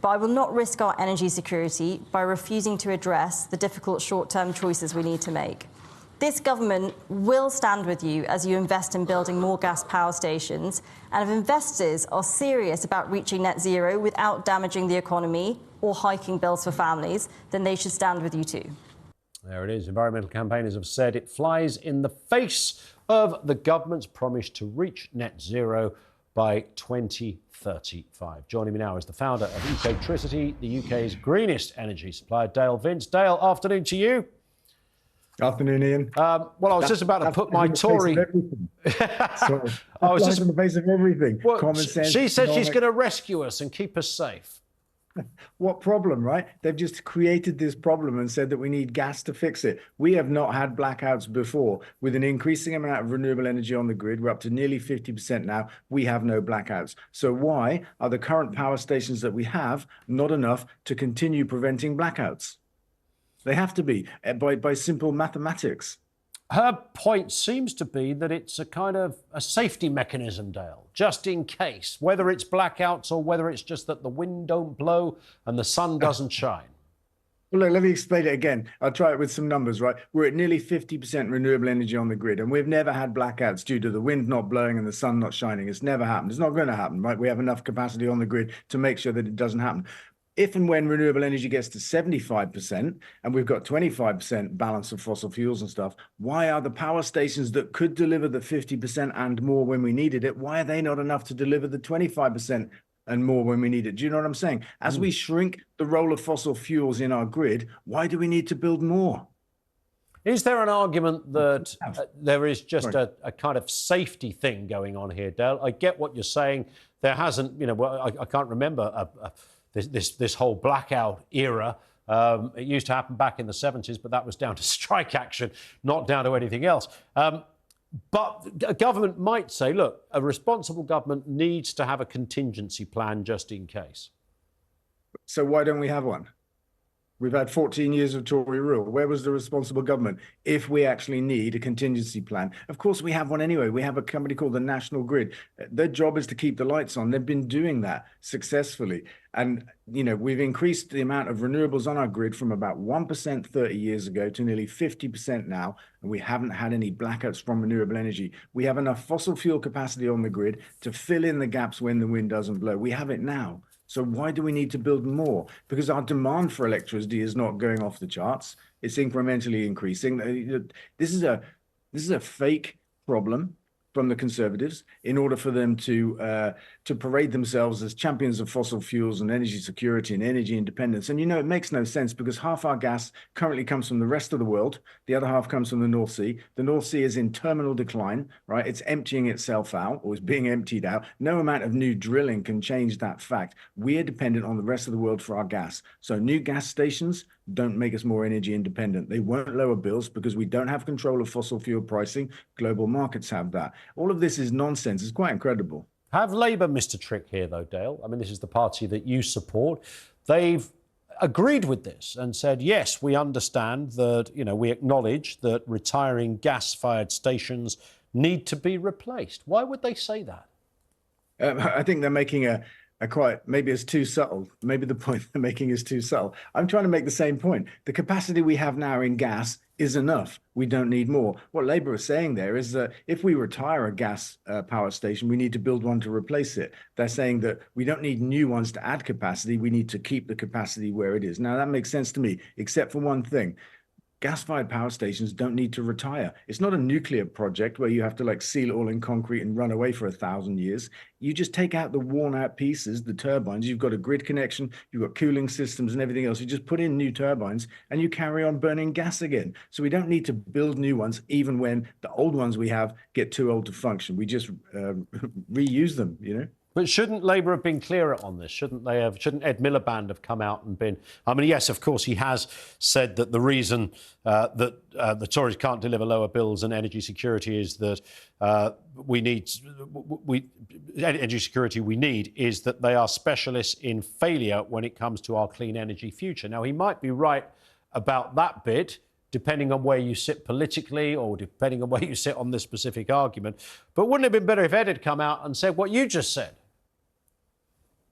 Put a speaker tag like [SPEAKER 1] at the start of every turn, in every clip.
[SPEAKER 1] But I will not risk our energy security by refusing to address the difficult short-term choices we need to make. This government will stand with you as you invest in building more gas power stations, and if investors are serious about reaching net zero without damaging the economy or hiking bills for families, then they should stand with you too.
[SPEAKER 2] There it is. Environmental campaigners have said it flies in the face of the government's promise to reach net zero by 2035. Joining me now is the founder of Ecotricity, the UK's greenest energy supplier, Dale Vince. Dale, afternoon to you.
[SPEAKER 3] Afternoon, Ian.
[SPEAKER 2] Well, I was just about to put my Tory...
[SPEAKER 3] Sorry. I was just in the face of everything.
[SPEAKER 2] Well,
[SPEAKER 3] common sense.
[SPEAKER 2] She said she's going to rescue us and keep us safe.
[SPEAKER 3] What problem, right? They've just created this problem and said that we need gas to fix it. We have not had blackouts before. With an increasing amount of renewable energy on the grid, we're up to nearly 50% now. We have no blackouts. So why are the current power stations that we have not enough to continue preventing blackouts? They have to be by simple mathematics.
[SPEAKER 2] Her point seems to be that it's a kind of a safety mechanism, Dale, just in case, whether it's blackouts or whether it's just that the wind don't blow and the sun doesn't shine.
[SPEAKER 3] Well, look, let me explain it again. I'll try it with some numbers, right? We're at nearly 50% renewable energy on the grid, and we've never had blackouts due to the wind not blowing and the sun not shining. It's never happened. It's not going to happen, right? We have enough capacity on the grid to make sure that it doesn't happen. If and when renewable energy gets to 75% and we've got 25% balance of fossil fuels and stuff, why are the power stations that could deliver the 50% and more when we needed it, why are they not enough to deliver the 25% and more when we need it? Do you know what I'm saying? As we shrink the role of fossil fuels in our grid, why do we need to build more?
[SPEAKER 2] Is there an argument that there is just a kind of safety thing going on here, Dale? I get what you're saying. There hasn't, I can't remember this whole blackout era. It used to happen back in the 70s, but that was down to strike action, not down to anything else. But a government might say, look, a responsible government needs to have a contingency plan just in case.
[SPEAKER 3] So why don't we have one? We've had 14 years of Tory rule. Where was the responsible government if we actually need a contingency plan? Of course, we have one anyway. We have a company called the National Grid. Their job is to keep the lights on. They've been doing that successfully. And, we've increased the amount of renewables on our grid from about 1% 30 years ago to nearly 50% now. And we haven't had any blackouts from renewable energy. We have enough fossil fuel capacity on the grid to fill in the gaps when the wind doesn't blow. We have it now. So why do we need to build more? Because our demand for electricity is not going off the charts. It's incrementally increasing. This is a fake problem from the Conservatives in order for them to parade themselves as champions of fossil fuels and energy security and energy independence. And it makes no sense because half our gas currently comes from the rest of the world. The other half comes from the North Sea. The North Sea is in terminal decline, right? It's emptying itself out or is being emptied out. No amount of new drilling can change that fact. We are dependent on the rest of the world for our gas. So new gas stations don't make us more energy independent. They won't lower bills because we don't have control of fossil fuel pricing. Global markets have that. All of this is nonsense. It's quite incredible.
[SPEAKER 2] Have Labour missed a trick here, though, Dale? I mean, this is the party that you support. They've agreed with this and said, yes, we understand that, we acknowledge that retiring gas-fired stations need to be replaced. Why would they say that?
[SPEAKER 3] I think they're making maybe it's too subtle. Maybe the point they're making is too subtle. I'm trying to make the same point. The capacity we have now in gas is enough. We don't need more. What Labour is saying there is that if we retire a gas power station, we need to build one to replace it. They're saying that we don't need new ones to add capacity. We need to keep the capacity where it is. Now, that makes sense to me, except for one thing. Gas-fired power stations don't need to retire. It's not a nuclear project where you have to seal it all in concrete and run away for 1,000 years. You just take out the worn-out pieces, the turbines. You've got a grid connection, you've got cooling systems and everything else. You just put in new turbines and you carry on burning gas again. So we don't need to build new ones, even when the old ones we have get too old to function. We just reuse them,
[SPEAKER 2] But shouldn't Labour have been clearer on this? Shouldn't Ed Miliband have come out and been... I mean, yes, of course, he has said that the reason that the Tories can't deliver lower bills and energy security is that energy security we need is that they are specialists in failure when it comes to our clean energy future. Now, he might be right about that bit, depending on where you sit politically or depending on where you sit on this specific argument. But wouldn't it have been better if Ed had come out and said what you just said?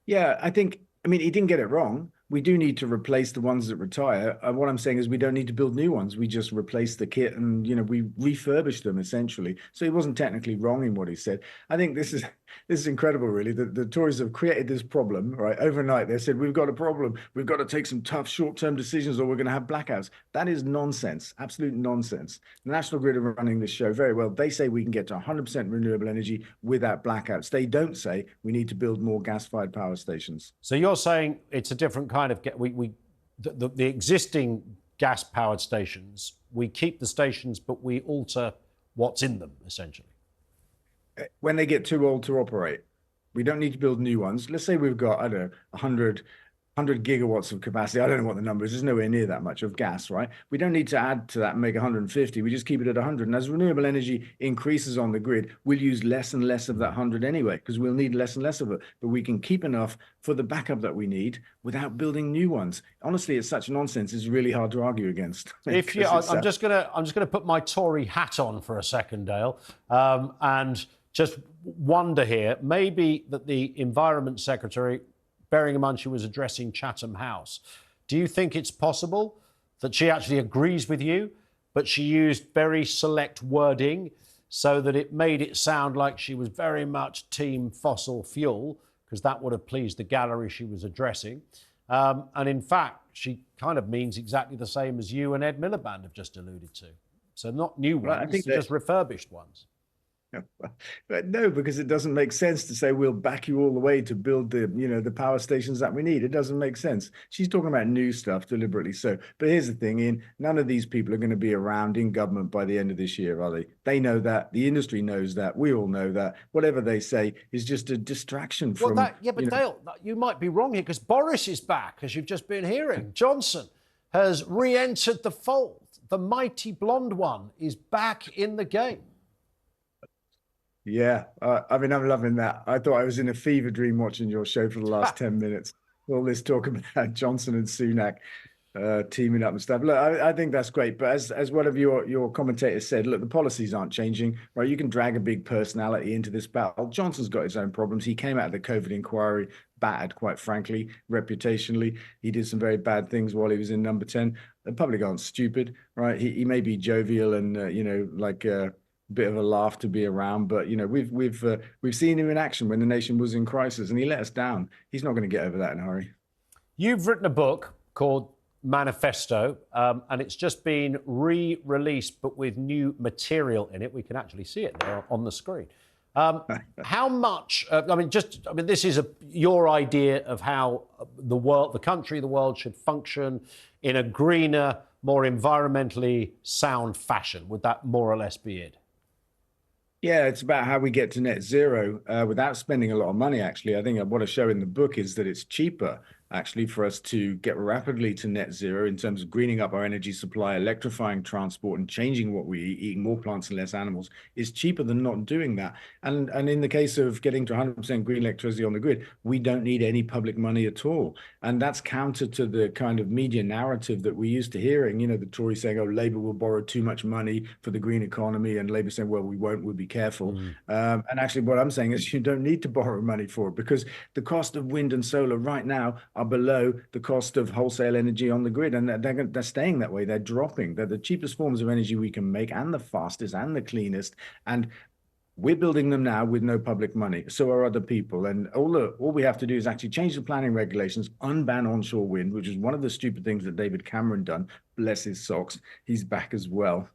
[SPEAKER 3] Yeah, I think I mean, he didn't get it wrong. We do need to replace the ones that retire. What I'm saying is we don't need to build new ones. We just replace the kit and, we refurbish them essentially. So he wasn't technically wrong in what he said. I think this is incredible, really. The Tories have created this problem, right? Overnight, they said, we've got a problem. We've got to take some tough short-term decisions or we're going to have blackouts. That is nonsense, absolute nonsense. The National Grid are running this show very well. They say we can get to 100% renewable energy without blackouts. They don't say we need to build more gas-fired power stations.
[SPEAKER 2] So you're saying it's a different kind of the existing gas-powered stations, we keep the stations, but we alter what's in them, essentially.
[SPEAKER 3] When they get too old to operate, we don't need to build new ones. Let's say we've got, I don't know, 100 gigawatts of capacity. I don't know what the number is. There's nowhere near that much of gas, right? We don't need to add to that and make 150. We just keep it at 100. And as renewable energy increases on the grid, we'll use less and less of that 100 anyway, because we'll need less and less of it. But we can keep enough for the backup that we need without building new ones. Honestly, it's such nonsense. It's really hard to argue against.
[SPEAKER 2] I'm just gonna put my Tory hat on for a second, Dale, and just wonder here, maybe that the Environment Secretary, bearing in mind she was addressing Chatham House, do you think it's possible that she actually agrees with you, but she used very select wording so that it made it sound like she was very much team fossil fuel, because that would have pleased the gallery she was addressing. And in fact, she kind of means exactly the same as you and Ed Miliband have just alluded to. So not new ones, just refurbished ones.
[SPEAKER 3] But no, because it doesn't make sense to say we'll back you all the way to build the power stations that we need. It doesn't make sense. She's talking about new stuff deliberately so. But here's the thing, Ian, none of these people are going to be around in government by the end of this year, are they? They know that. The industry knows that. We all know that. Whatever they say is just a distraction from...
[SPEAKER 2] Dale, you might be wrong here, because Boris is back, as you've just been hearing. Johnson has re-entered the fold. The mighty blonde one is back in the game.
[SPEAKER 3] Yeah, I mean, I'm loving that. I thought I was in a fever dream watching your show for the last 10 minutes. All this talk about Johnson and Sunak teaming up and stuff. Look, I think that's great. But as one of your commentators said, look, the policies aren't changing, right? You can drag a big personality into this battle. Johnson's got his own problems. He came out of the COVID inquiry battered, quite frankly, reputationally. He did some very bad things while he was in number 10. The public aren't stupid, right? He may be jovial and, bit of a laugh to be around, but we've seen him in action when the nation was in crisis, and he let us down. He's not going to get over that in a hurry.
[SPEAKER 2] You've written a book called Manifesto, and it's just been re-released, but with new material in it. We can actually see it there on the screen. How much? This is your idea of how the world should function in a greener, more environmentally sound fashion. Would that more or less be it?
[SPEAKER 3] Yeah, it's about how we get to net zero without spending a lot of money, actually. I think what I show in the book is that it's cheaper, actually, for us to get rapidly to net zero in terms of greening up our energy supply, electrifying transport, and changing what we eat, eating more plants and less animals, is cheaper than not doing that. And in the case of getting to 100% green electricity on the grid, we don't need any public money at all. And that's counter to the kind of media narrative that we're used to hearing, the Tories saying, oh, Labour will borrow too much money for the green economy, and Labour saying, well, we won't, we'll be careful. And actually what I'm saying is you don't need to borrow money for it, because the cost of wind and solar right now are below the cost of wholesale energy on the grid, and they're staying that way. They're dropping. They're the cheapest forms of energy we can make, and the fastest and the cleanest, and we're building them now with no public money. So are other people. And all we have to do is actually change the planning regulations, unban onshore wind, which is one of the stupid things that David Cameron done. Bless his socks. He's back as well.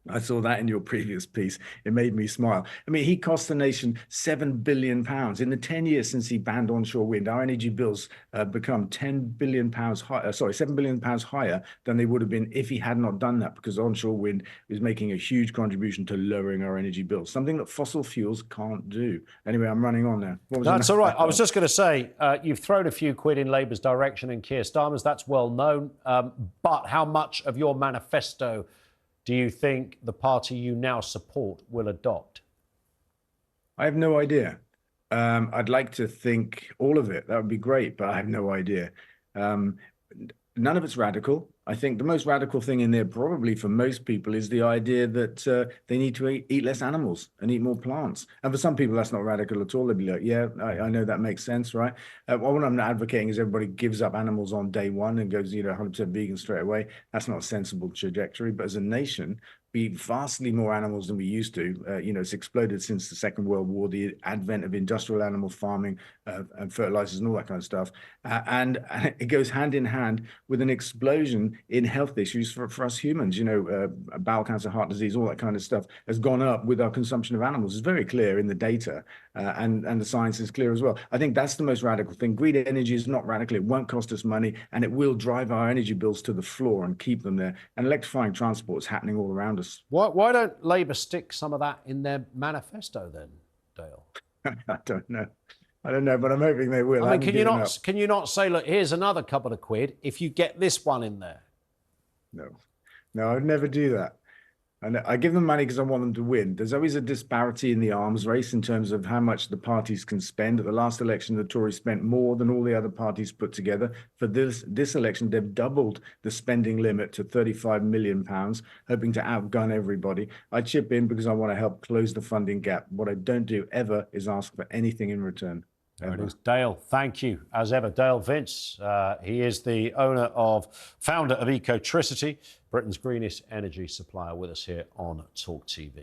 [SPEAKER 3] I saw that in your previous piece. It made me smile. I mean, he cost the nation £7 billion. In the 10 years since he banned onshore wind, our energy bills become £7 billion higher than they would have been if he had not done that, because onshore wind is making a huge contribution to lowering our energy bills, something that fossil fuels can't do. Anyway, I'm running on now.
[SPEAKER 2] That's all right. I was just going to say, you've thrown a few quid in Labour's direction and Keir Starmer's. That's well known. But how much of your manifesto do you think the party you now support will adopt?
[SPEAKER 3] I have no idea. I'd like to think all of it. That would be great, but I have no idea. None of it's radical. I think the most radical thing in there, probably for most people, is the idea that they need to eat less animals and eat more plants. And for some people, that's not radical at all. They'd be like, yeah, I know that makes sense, right? What I'm not advocating is everybody gives up animals on day one and goes, 100% vegan straight away. That's not a sensible trajectory. But as a nation, we eat vastly more animals than we used to. It's exploded since the Second World War, the advent of industrial animal farming and fertilizers and all that kind of stuff. And it goes hand in hand with an explosion in health issues for us humans. Bowel cancer, heart disease, all that kind of stuff has gone up with our consumption of animals. It's very clear in the data, and the science is clear as well. I think that's the most radical thing. Green energy is not radical. It won't cost us money, and it will drive our energy bills to the floor and keep them there. And electrifying transport is happening all around us.
[SPEAKER 2] Why don't Labour stick some of that in their manifesto then, Dale?
[SPEAKER 3] I don't know. But I'm hoping they will.
[SPEAKER 2] I mean, can you not say, look, here's another couple of quid if you get this one in there?
[SPEAKER 3] No, I'd never do that. And I give them money because I want them to win. There's always a disparity in the arms race in terms of how much the parties can spend. At the last election, the Tories spent more than all the other parties put together. For this election, they've doubled the spending limit to £35 million, hoping to outgun everybody. I chip in because I want to help close the funding gap. What I don't do ever is ask for anything in return.
[SPEAKER 2] There it is. Dale, thank you as ever. Dale Vince, he is the founder of Ecotricity, Britain's greenest energy supplier, with us here on Talk TV.